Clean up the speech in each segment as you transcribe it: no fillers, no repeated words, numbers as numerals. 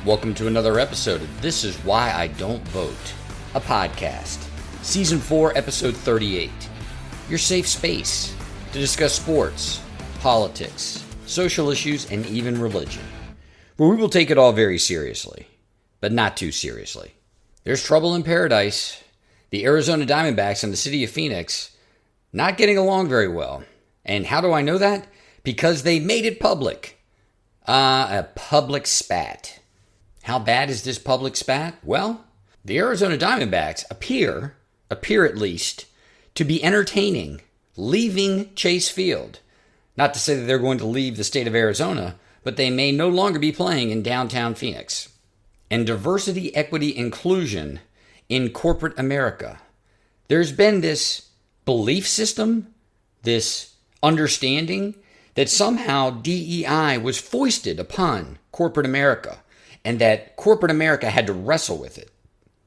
Welcome to another episode of This Is Why I Don't Vote, a podcast. Season 4, Episode 38. Your safe space to discuss sports, politics, social issues, and even religion. Where we will take it all very seriously, but not too seriously. There's trouble in paradise. The Arizona Diamondbacks and the city of Phoenix not getting along very well. And how do I know that? Because they made it public. A public spat. How bad is this public spat? Well, the Arizona Diamondbacks appear at least, to be entertaining leaving Chase Field. Not to say that they're going to leave the state of Arizona, but they may no longer be playing in downtown Phoenix. And diversity, equity, inclusion in corporate America. There's been this belief system, this understanding that somehow DEI was foisted upon corporate America and that corporate America had to wrestle with it.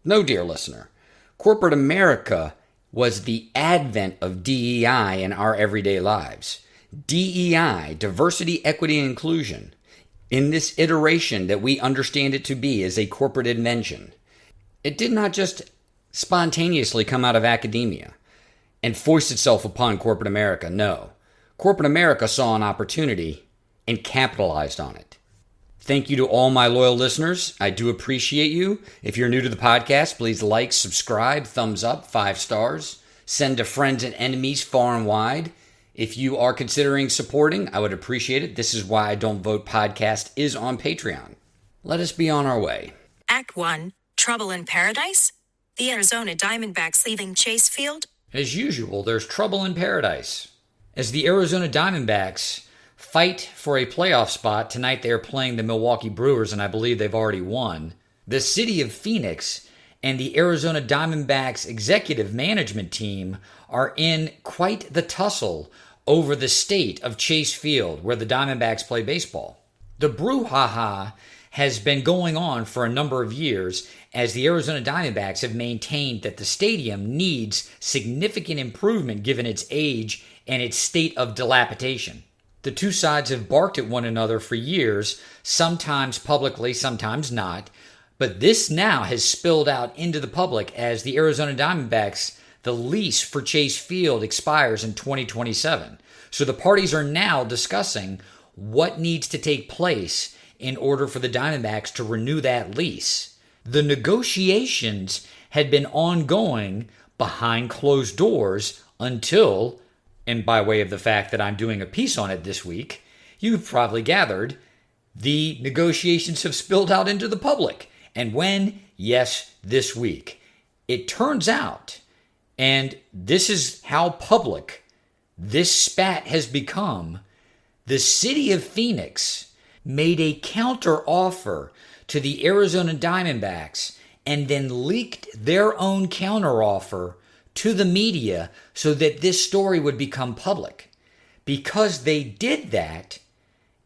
No, dear listener. Corporate America was the advent of DEI in our everyday lives. DEI, diversity, equity, and inclusion, in this iteration that we understand it to be, is a corporate invention. It did not just spontaneously come out of academia and foist itself upon corporate America. No. Corporate America saw an opportunity and capitalized on it. Thank you to all my loyal listeners. I do appreciate you. If you're new to the podcast, please like, subscribe, thumbs up, 5 stars. Send to friends and enemies far and wide. If you are considering supporting, I would appreciate it. This Is Why I Don't Vote podcast is on Patreon. Let us be on our way. Act 1, Trouble in Paradise? The Arizona Diamondbacks leaving Chase Field? As usual, there's trouble in paradise. As the Arizona Diamondbacks fight for a playoff spot, tonight they are playing the Milwaukee Brewers, and I believe they've already won. The city of Phoenix and the Arizona Diamondbacks executive management team are in quite the tussle over the state of Chase Field, where the Diamondbacks play baseball. The brouhaha has been going on for a number of years as the Arizona Diamondbacks have maintained that the stadium needs significant improvement given its age and its state of dilapidation. The two sides have barked at one another for years, sometimes publicly, sometimes not. But this now has spilled out into the public as the Arizona Diamondbacks, the lease for Chase Field expires in 2027. So the parties are now discussing what needs to take place in order for the Diamondbacks to renew that lease. The negotiations had been ongoing behind closed doors until, and by way of the fact that I'm doing a piece on it this week, you've probably gathered, the negotiations have spilled out into the public. And when? Yes, this week. It turns out, and this is how public this spat has become, the city of Phoenix made a counter offer to the Arizona Diamondbacks and then leaked their own counter offer to the media so that this story would become public. Because they did that,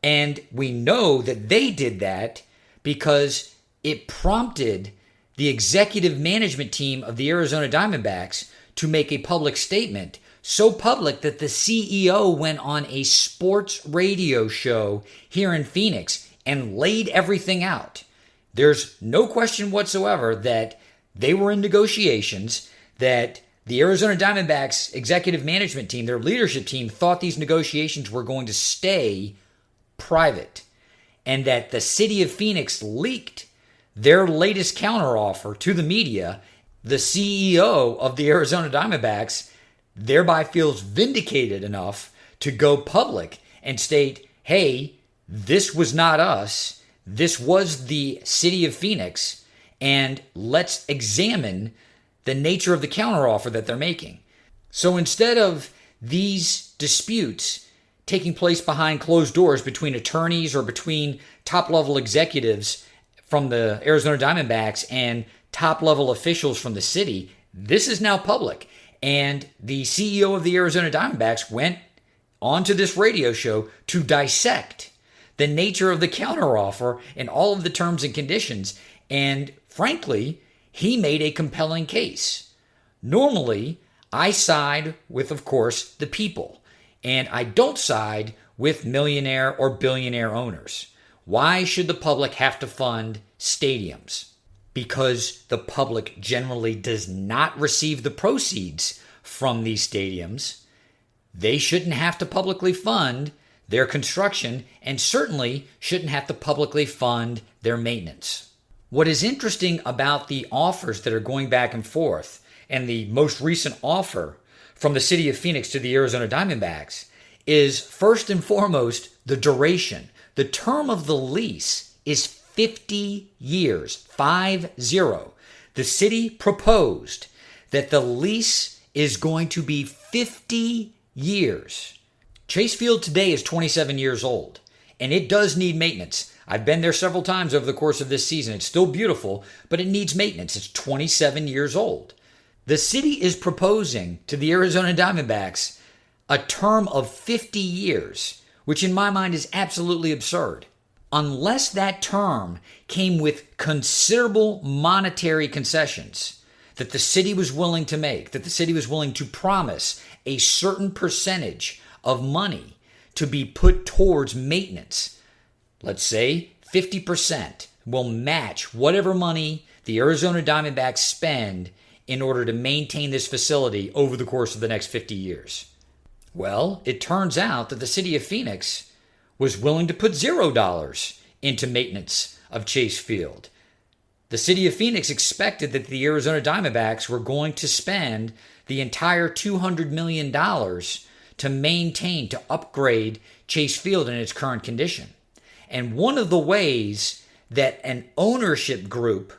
and we know that they did that because it prompted the executive management team of the Arizona Diamondbacks to make a public statement, so public that the CEO went on a sports radio show here in Phoenix and laid everything out. There's no question whatsoever that they were in negotiations, that the Arizona Diamondbacks executive management team, their leadership team, thought these negotiations were going to stay private, and that the city of Phoenix leaked their latest counteroffer to the media. The CEO of the Arizona Diamondbacks thereby feels vindicated enough to go public and state, hey, this was not us. This was the city of Phoenix, and let's examine the nature of the counteroffer that they're making. So instead of these disputes taking place behind closed doors between attorneys or between top-level executives from the Arizona Diamondbacks and top-level officials from the city, this is now public. And the CEO of the Arizona Diamondbacks went onto this radio show to dissect the nature of the counteroffer and all of the terms and conditions. And frankly, he made a compelling case. Normally, I side with, of course, the people, and I don't side with millionaire or billionaire owners. Why should the public have to fund stadiums? Because the public generally does not receive the proceeds from these stadiums. They shouldn't have to publicly fund their construction and certainly shouldn't have to publicly fund their maintenance. What is interesting about the offers that are going back and forth and the most recent offer from the city of Phoenix to the Arizona Diamondbacks is first and foremost the duration. The term of the lease is 50 years, 50. The city proposed that the lease is going to be 50 years. Chase Field today is 27 years old, and it does need maintenance. I've been there several times over the course of this season. It's still beautiful, but it needs maintenance. It's 27 years old. The city is proposing to the Arizona Diamondbacks a term of 50 years, which in my mind is absolutely absurd. Unless that term came with considerable monetary concessions that the city was willing to make, that the city was willing to promise a certain percentage of money to be put towards maintenance. Let's say 50% will match whatever money the Arizona Diamondbacks spend in order to maintain this facility over the course of the next 50 years. Well, it turns out that the city of Phoenix was willing to put $0 into maintenance of Chase Field. The city of Phoenix expected that the Arizona Diamondbacks were going to spend the entire $200 million to maintain, to upgrade Chase Field in its current condition. And one of the ways that an ownership group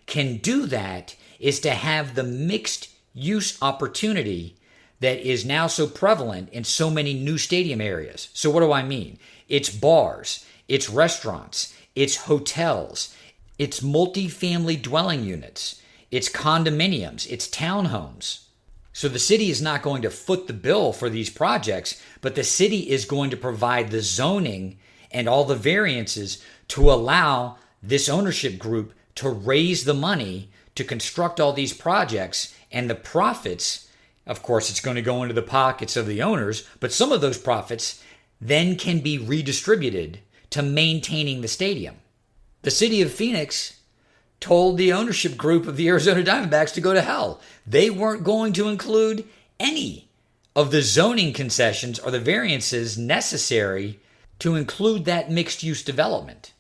can do that is to have the mixed use opportunity that is now so prevalent in so many new stadium areas. So what do I mean? It's bars, it's restaurants, it's hotels, it's multifamily dwelling units, it's condominiums, it's townhomes. So the city is not going to foot the bill for these projects, but the city is going to provide the zoning and all the variances to allow this ownership group to raise the money to construct all these projects, and the profits, of course, it's going to go into the pockets of the owners, but some of those profits then can be redistributed to maintaining the stadium. The city of Phoenix told the ownership group of the Arizona Diamondbacks to go to hell. They weren't going to include any of the zoning concessions or the variances necessary to include that mixed-use development.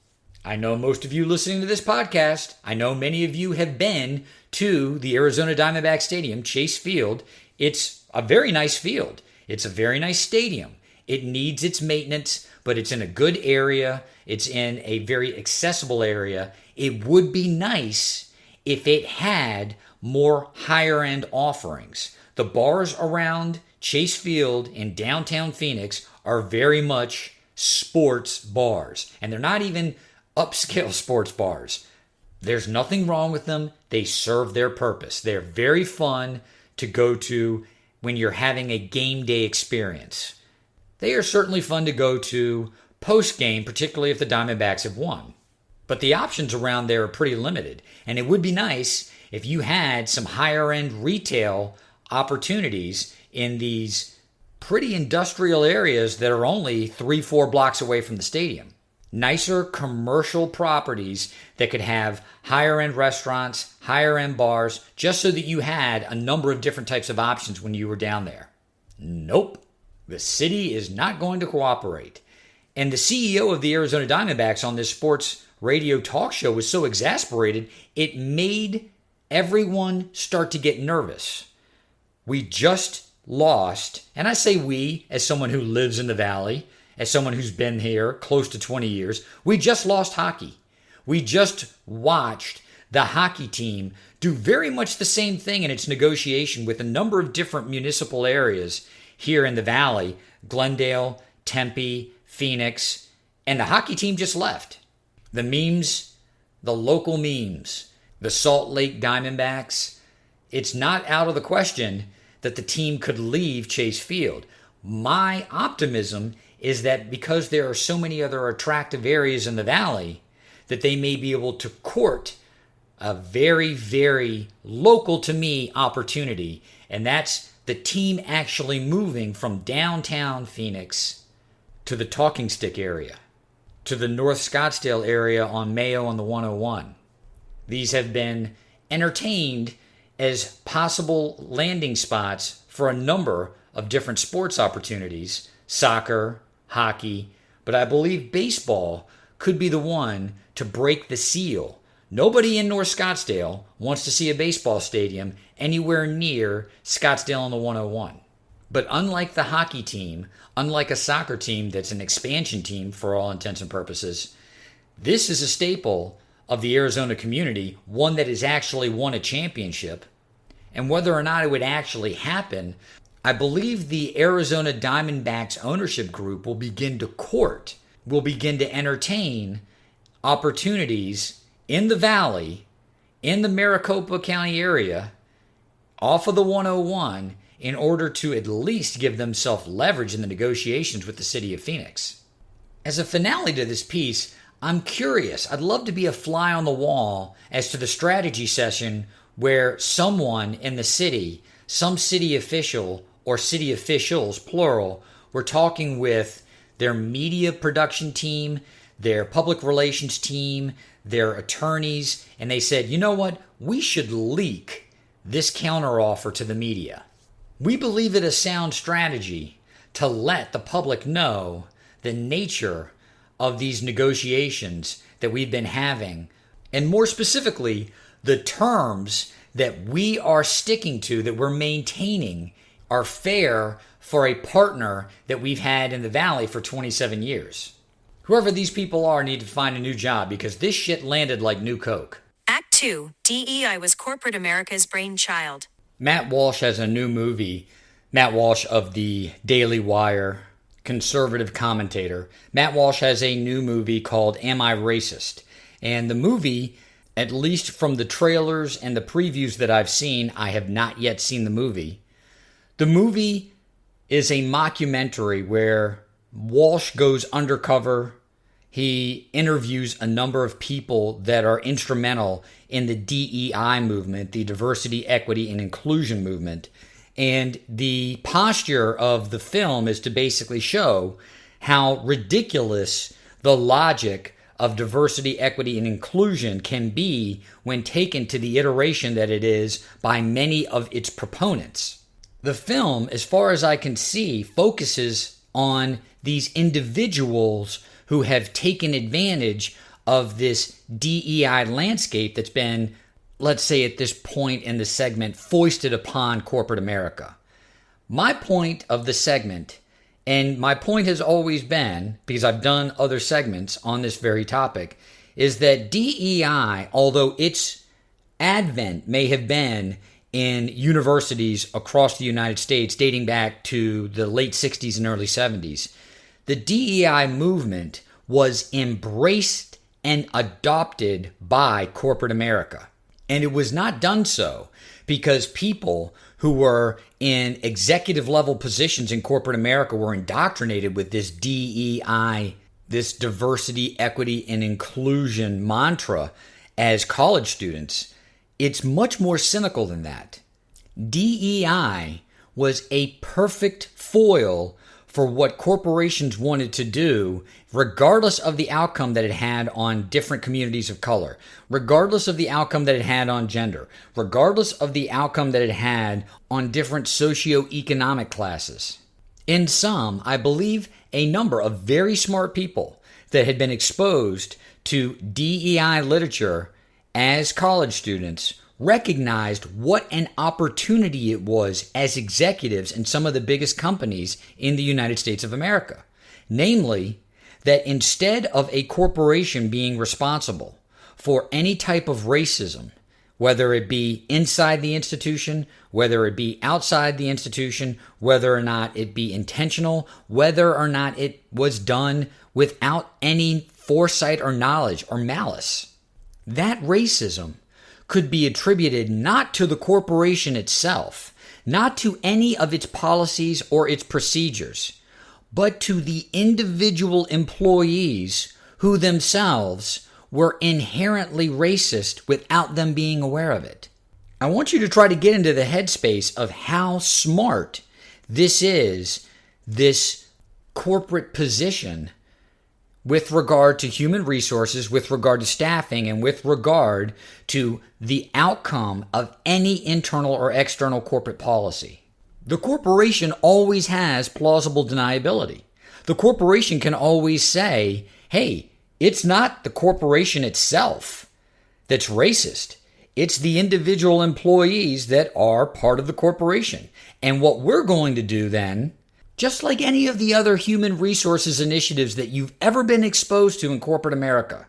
I know most of you listening to this podcast, I know many of you have been to the Arizona Diamondback Stadium, Chase Field. It's a very nice field. It's a very nice stadium. It needs its maintenance, but it's in a good area. It's in a very accessible area. It would be nice if it had more higher-end offerings. The bars around Chase Field in downtown Phoenix are very much sports bars, and they're not even upscale sports bars. There's nothing wrong with them. They serve their purpose. They're very fun to go to when you're having a game day experience. They are certainly fun to go to post-game, particularly if the Diamondbacks have won. But the options around there are pretty limited, and it would be nice if you had some higher-end retail opportunities in these pretty industrial areas that are only 3-4 blocks away from the stadium. Nicer commercial properties that could have higher-end restaurants, higher-end bars, just so that you had a number of different types of options when you were down there. Nope. The city is not going to cooperate. And the CEO of the Arizona Diamondbacks on this sports radio talk show was so exasperated, it made everyone start to get nervous. We just lost, and I say we as someone who lives in the Valley, as someone who's been here close to 20 years, we just lost hockey. We just watched the hockey team do very much the same thing in its negotiation with a number of different municipal areas here in the Valley, Glendale, Tempe, Phoenix, and the hockey team just left. The memes, the local memes, the Salt Lake Diamondbacks, it's not out of the question that the team could leave Chase Field. My optimism is that because there are so many other attractive areas in the Valley, that they may be able to court a very, very local to me opportunity, and that's the team actually moving from downtown Phoenix to the Talking Stick area. to the North Scottsdale area on Mayo on the 101. These have been entertained as possible landing spots for a number of different sports opportunities, soccer, hockey, but I believe baseball could be the one to break the seal. Nobody in North Scottsdale wants to see a baseball stadium anywhere near Scottsdale on the 101. But unlike the hockey team, unlike a soccer team that's an expansion team for all intents and purposes, this is a staple of the Arizona community, one that has actually won a championship. And whether or not it would actually happen, I believe the Arizona Diamondbacks ownership group will begin to entertain opportunities in the valley, in the Maricopa County area, off of the 101, in order to at least give themselves leverage in the negotiations with the city of Phoenix. As a finale to this piece, I'm curious. I'd love to be a fly on the wall as to the strategy session where someone in the city, some city official or city officials, plural, were talking with their media production team, their public relations team, their attorneys, and they said, you know what? We should leak this counteroffer to the media. We believe it a sound strategy to let the public know the nature of these negotiations that we've been having, and more specifically, the terms that we are sticking to, that we're maintaining, are fair for a partner that we've had in the Valley for 27 years. Whoever these people are need to find a new job because this shit landed like new Coke. Act 2, DEI was corporate America's brainchild. Matt Walsh has a new movie. Matt Walsh of the Daily Wire, conservative commentator. Matt Walsh has a new movie called Am I Racist? And the movie, at least from the trailers and the previews that I've seen, I have not yet seen the movie. The movie is a mockumentary where Walsh goes undercover. He interviews a number of people that are instrumental in the DEI movement, the diversity, equity, and inclusion movement. And the posture of the film is to basically show how ridiculous the logic of diversity, equity, and inclusion can be when taken to the iteration that it is by many of its proponents. The film, as far as I can see, focuses on these individuals who have taken advantage of this DEI landscape that's been, let's say at this point in the segment, foisted upon corporate America. My point of the segment, and my point has always been, because I've done other segments on this very topic, is that DEI, although its advent may have been in universities across the United States dating back to the late 60s and early 70s, the DEI movement was embraced and adopted by corporate America. And it was not done so because people who were in executive level positions in corporate America were indoctrinated with this DEI, this diversity, equity, and inclusion mantra as college students. It's much more cynical than that. DEI was a perfect foil for what corporations wanted to do, regardless of the outcome that it had on different communities of color, regardless of the outcome that it had on gender, regardless of the outcome that it had on different socioeconomic classes. In sum, I believe a number of very smart people that had been exposed to DEI literature as college students recognized what an opportunity it was as executives in some of the biggest companies in the United States of America. Namely, that instead of a corporation being responsible for any type of racism, whether it be inside the institution, whether it be outside the institution, whether or not it be intentional, whether or not it was done without any foresight or knowledge or malice, that racism could be attributed not to the corporation itself, not to any of its policies or its procedures, but to the individual employees who themselves were inherently racist without them being aware of it. I want you to try to get into the headspace of how smart this is, this corporate position, with regard to human resources, with regard to staffing, and with regard to the outcome of any internal or external corporate policy. The corporation always has plausible deniability. The corporation can always say, hey, it's not the corporation itself that's racist. It's the individual employees that are part of the corporation. And what we're going to do then, just like any of the other human resources initiatives that you've ever been exposed to in corporate America,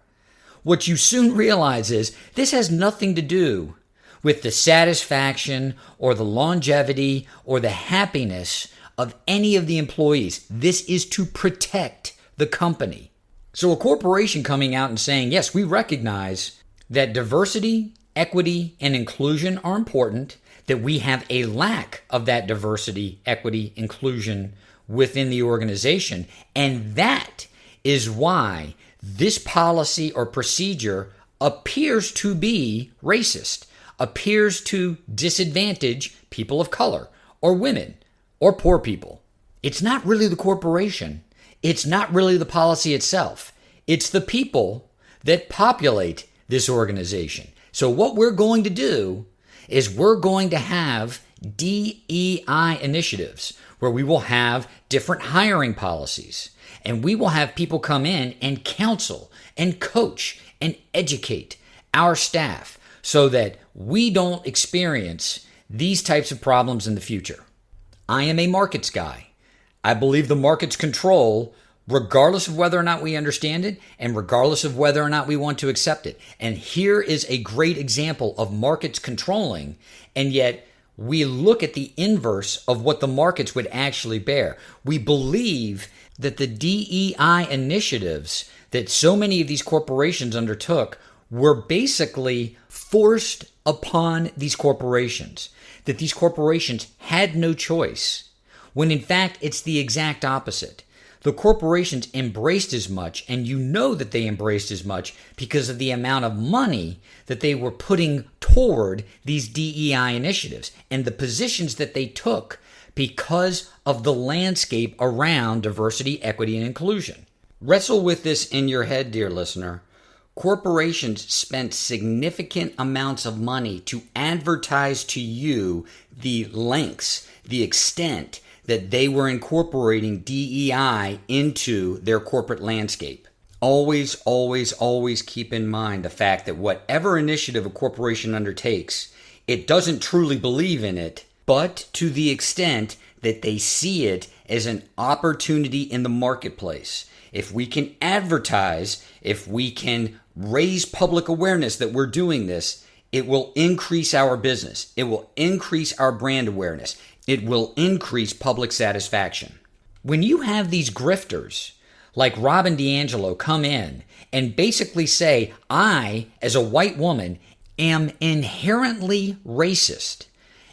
what you soon realize is this has nothing to do with the satisfaction or the longevity or the happiness of any of the employees. This is to protect the company. So a corporation coming out and saying, yes, we recognize that diversity, equity, and inclusion are important, that we have a lack of that diversity, equity, inclusion within the organization, and that is why this policy or procedure appears to be racist, appears to disadvantage people of color or women or poor people. It's not really the corporation. It's not really the policy itself. It's the people that populate this organization. So what we're going to do is we're going to have DEI initiatives where we will have different hiring policies, and we will have people come in and counsel and coach and educate our staff so that we don't experience these types of problems in the future. I am a markets guy. I believe the markets control regardless of whether or not we understand it and regardless of whether or not we want to accept it. And here is a great example of markets controlling, and yet we look at the inverse of what the markets would actually bear. We believe that the DEI initiatives that so many of these corporations undertook were basically forced upon these corporations, that these corporations had no choice, when in fact it's the exact opposite. The corporations embraced as much, and you know that they embraced as much because of the amount of money that they were putting toward these DEI initiatives and the positions that they took because of the landscape around diversity, equity, and inclusion. Wrestle with this in your head, dear listener. Corporations spent significant amounts of money to advertise to you the lengths, the extent that they were incorporating DEI into their corporate landscape. Always, always, always keep in mind the fact that whatever initiative a corporation undertakes, it doesn't truly believe in it, but to the extent that they see it as an opportunity in the marketplace. If we can advertise, if we can raise public awareness that we're doing this, it will increase our business. It will increase our brand awareness. It will increase public satisfaction. When you have these grifters like Robin DiAngelo come in and basically say, I, as a white woman, am inherently racist,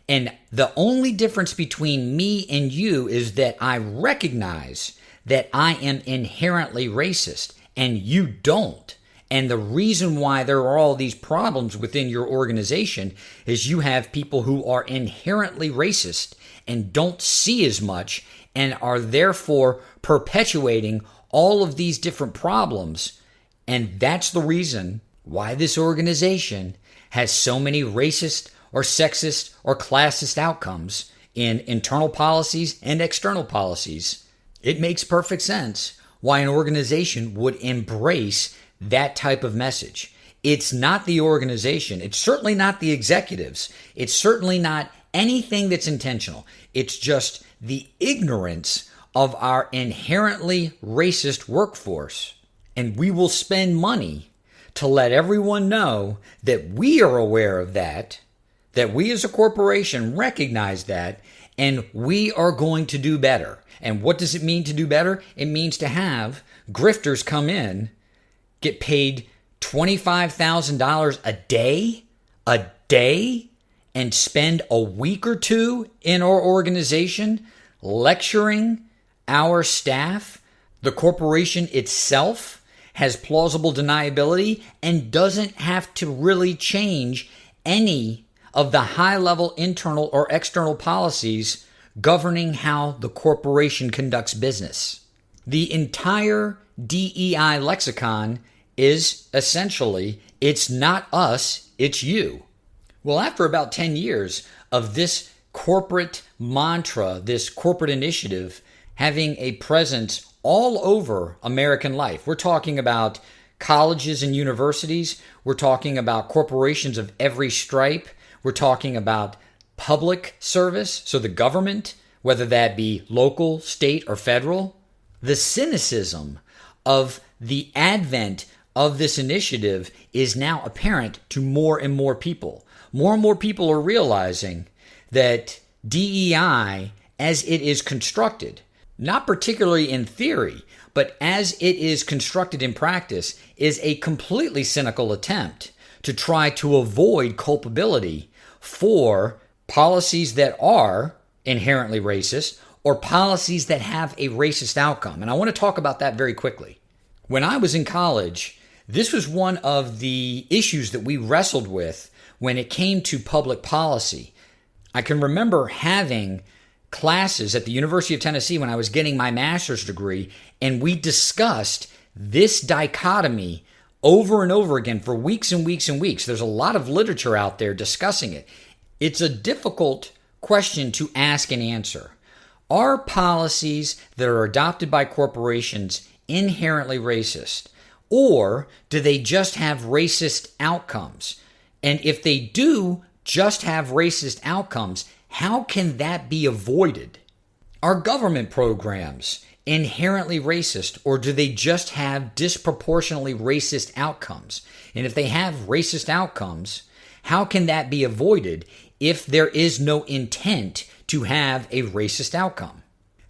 and the only difference between me and you is that I recognize that I am inherently racist and you don't. And the reason why there are all these problems within your organization is you have people who are inherently racist and don't see as much and are therefore perpetuating all of these different problems. And that's the reason why this organization has so many racist or sexist or classist outcomes in internal policies and external policies. It makes perfect sense why an organization would embrace that type of message. It's not the organization. It's certainly not the executives. It's certainly not anything that's intentional. It's just the ignorance of our inherently racist workforce. And we will spend money to let everyone know that we are aware of that we as a corporation recognize that, and we are going to do better. And what does it mean to do better? It means to have grifters come in, get paid $25,000 a day, and spend a week or two in our organization lecturing our staff. The corporation itself has plausible deniability and doesn't have to really change any of the high-level internal or external policies governing how the corporation conducts business. The entire DEI lexicon is essentially, it's not us, it's you. Well, after about 10 years of this corporate mantra, this corporate initiative having a presence all over American life, we're talking about colleges and universities, we're talking about corporations of every stripe, we're talking about public service, so the government, whether that be local, state, or federal. The cynicism of the advent of this initiative is now apparent to more and more people. More and more people are realizing that DEI, as it is constructed, not particularly in theory, but as it is constructed in practice, is a completely cynical attempt to try to avoid culpability for policies that are inherently racist or policies that have a racist outcome. And I want to talk about that very quickly. When I was in college, this was one of the issues that we wrestled with when it came to public policy. I can remember having classes at the University of Tennessee when I was getting my master's degree, and we discussed this dichotomy over and over again for weeks and weeks and weeks. There's a lot of literature out there discussing it. It's a difficult question to ask and answer. Are policies that are adopted by corporations inherently racist? Or do they just have racist outcomes? And if they do just have racist outcomes, how can that be avoided? Are government programs inherently racist, or do they just have disproportionately racist outcomes? And if they have racist outcomes, how can that be avoided if there is no intent to have a racist outcome?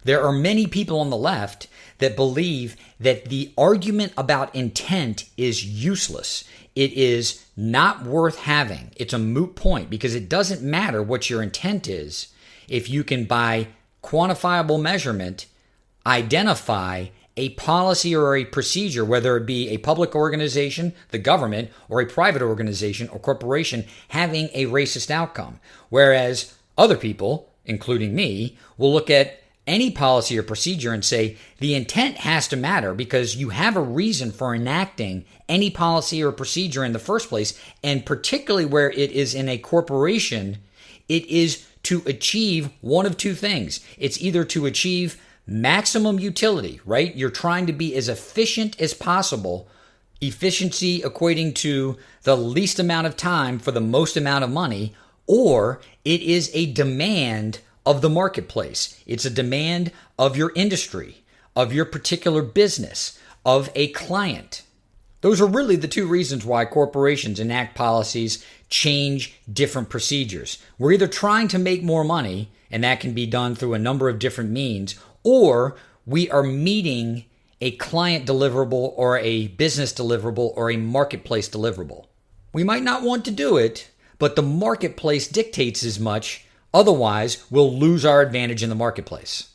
There are many people on the left that believe that the argument about intent is useless. It is not worth having. It's a moot point because it doesn't matter what your intent is if you can, by quantifiable measurement, identify a policy or a procedure, whether it be a public organization, the government, or a private organization or corporation having a racist outcome. Whereas other people, including me, will look at any policy or procedure and say the intent has to matter because you have a reason for enacting any policy or procedure in the first place, and particularly where it is in a corporation, it is to achieve one of two things. It's either to achieve maximum utility, right? You're trying to be as efficient as possible, efficiency equating to the least amount of time for the most amount of money, or it is a demand of the marketplace. It's a demand of your industry, of your particular business, of a client. Those are really the two reasons why corporations enact policies, change different procedures. We're either trying to make more money, and that can be done through a number of different means, or we are meeting a client deliverable or a business deliverable or a marketplace deliverable. We might not want to do it, but the marketplace dictates as much. Otherwise, we'll lose our advantage in the marketplace.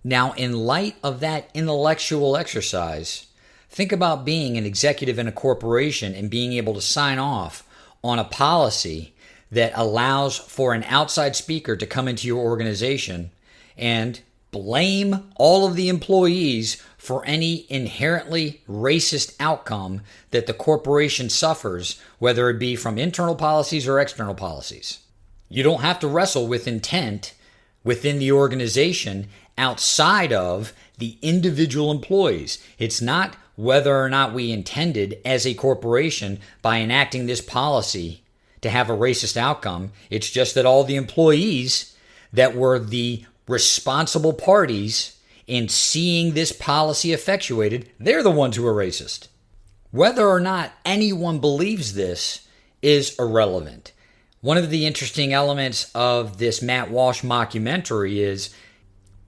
Now, in light of that intellectual exercise, think about being an executive in a corporation and being able to sign off on a policy that allows for an outside speaker to come into your organization and blame all of the employees for any inherently racist outcome that the corporation suffers, whether it be from internal policies or external policies. You don't have to wrestle with intent within the organization outside of the individual employees. It's not whether or not we intended as a corporation by enacting this policy to have a racist outcome. It's just that all the employees that were the responsible parties in seeing this policy effectuated, they're the ones who are racist. Whether or not anyone believes this is irrelevant. One of the interesting elements of this Matt Walsh mockumentary is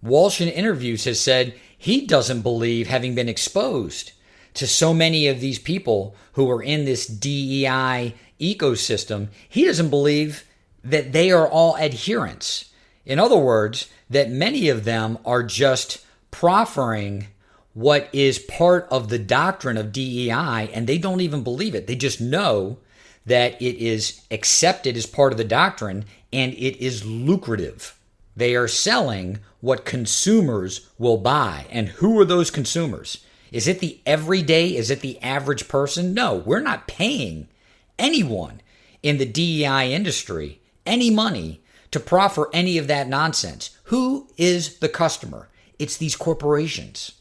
Walsh in interviews has said he doesn't believe, having been exposed to so many of these people who are in this DEI ecosystem, he doesn't believe that they are all adherents. In other words, that many of them are just proffering what is part of the doctrine of DEI, and they don't even believe it. They just know that it is accepted as part of the doctrine and it is lucrative. They are selling what consumers will buy. And who are those consumers? Is it the everyday? Is it the average person? No, we're not paying anyone in the DEI industry any money to proffer any of that nonsense. Who is the customer? It's these corporations.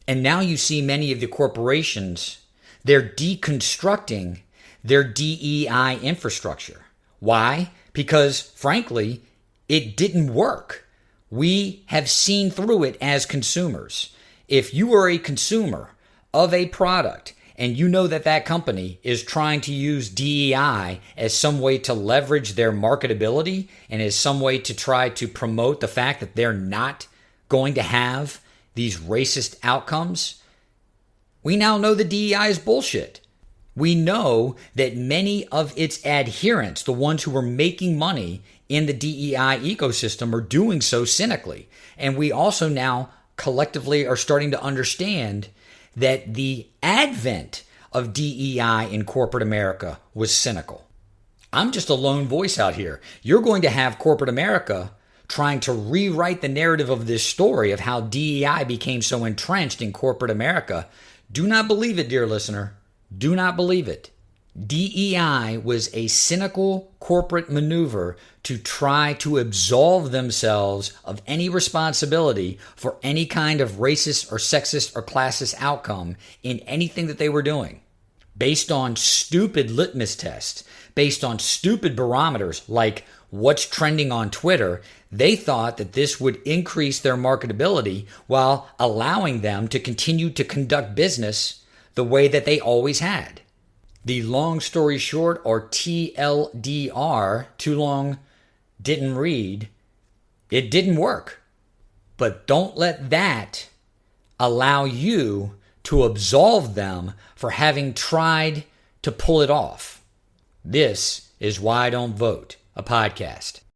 And now you see many of the corporations, they're deconstructing their DEI infrastructure. Why? Because, frankly, it didn't work. We have seen through it as consumers. If you are a consumer of a product and you know that that company is trying to use DEI as some way to leverage their marketability and as some way to try to promote the fact that they're not going to have these racist outcomes, we now know the DEI is bullshit. We know that many of its adherents, the ones who are making money in the DEI ecosystem, are doing so cynically. And we also now collectively are starting to understand that the advent of DEI in corporate America was cynical. I'm just a lone voice out here. You're going to have corporate America trying to rewrite the narrative of this story of how DEI became so entrenched in corporate America. Do not believe it, dear listener. Do not believe it. DEI was a cynical corporate maneuver to try to absolve themselves of any responsibility for any kind of racist or sexist or classist outcome in anything that they were doing. Based on stupid litmus tests, based on stupid barometers like what's trending on Twitter, they thought that this would increase their marketability while allowing them to continue to conduct business the way that they always had. The long story short, or TLDR, too long didn't read, it didn't work. But don't let that allow you to absolve them for having tried to pull it off. This is Why I Don't Vote, a podcast.